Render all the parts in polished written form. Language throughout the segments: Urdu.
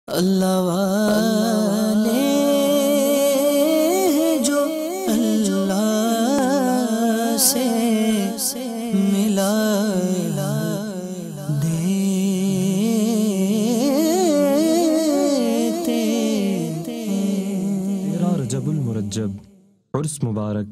اللہ والے جو اللہ سے ملا دیتے۔ 13 رجب المرجب عرس مبارک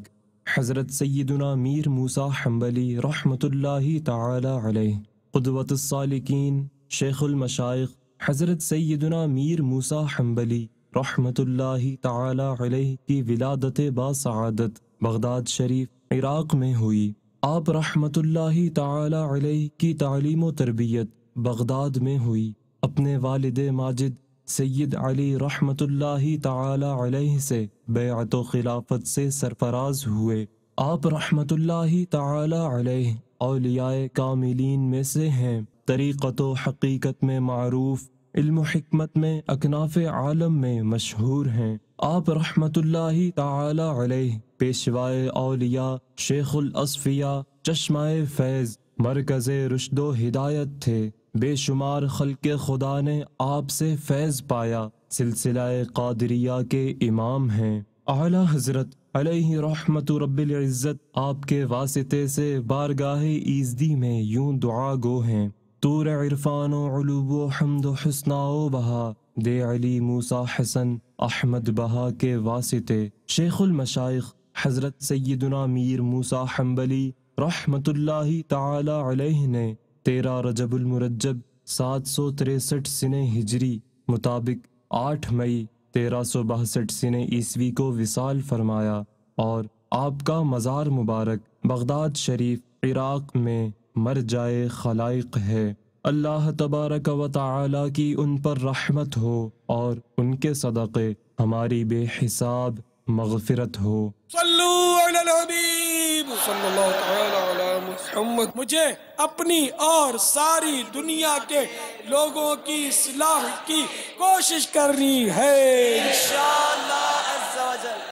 حضرت سیدنا میر موسیٰ حنبلی رحمۃ اللہ تعالی علیہ، قدوۃ السالکین، شیخ المشائخ حضرت سیدنا میر موسیٰ حنبلی رحمۃ اللہ تعالی علیہ کی ولادت باسعادت بغداد شریف عراق میں ہوئی۔ آپ رحمۃ اللہ تعالی علیہ کی تعلیم و تربیت بغداد میں ہوئی۔ اپنے والد ماجد سید علی رحمۃ اللہ تعالی علیہ سے بیعت و خلافت سے سرفراز ہوئے۔ آپ رحمۃ اللہ تعالی علیہ اولیاء کاملین میں سے ہیں، طریقت و حقیقت میں معروف، علم و حکمت میں اکناف عالم میں مشہور ہیں۔ آپ رحمۃ اللہ تعالی علیہ پیشوائے اولیاء، شیخ الاصفیاء، چشمہ فیض، مرکز رشد و ہدایت تھے۔ بے شمار خلق خدا نے آپ سے فیض پایا، سلسلہ قادریہ کے امام ہیں۔ اعلیٰ حضرت علیہ رحمت رب العزت آپ کے واسطے سے بارگاہ ایزدی میں یوں دعا گو ہیں: طور عرفان و علو و حمد و حسنا و بہا دے علی موسیٰ حسن احمد بہا کے واسطے۔ شیخ المشائخ حضرت سیدنا میر موسیٰ حنبلی رحمت اللہ تعالی علیہ نے 13 رجب المرجب 763 سنہ ہجری مطابق 8 مئی 1362 سنہ عیسوی کو وصال فرمایا، اور آپ کا مزار مبارک بغداد شریف عراق میں مرجع خلائق ہے۔ اللہ تبارک و تعالی کی ان پر رحمت ہو اور ان کے صدقے ہماری بے حساب مغفرت ہو۔ صلو علی الحبیب صلی اللہ تعالی علی محمد۔ مجھے اپنی اور ساری دنیا کے لوگوں کی اصلاح کی کوشش کرنی ہے انشاءاللہ عز و جل۔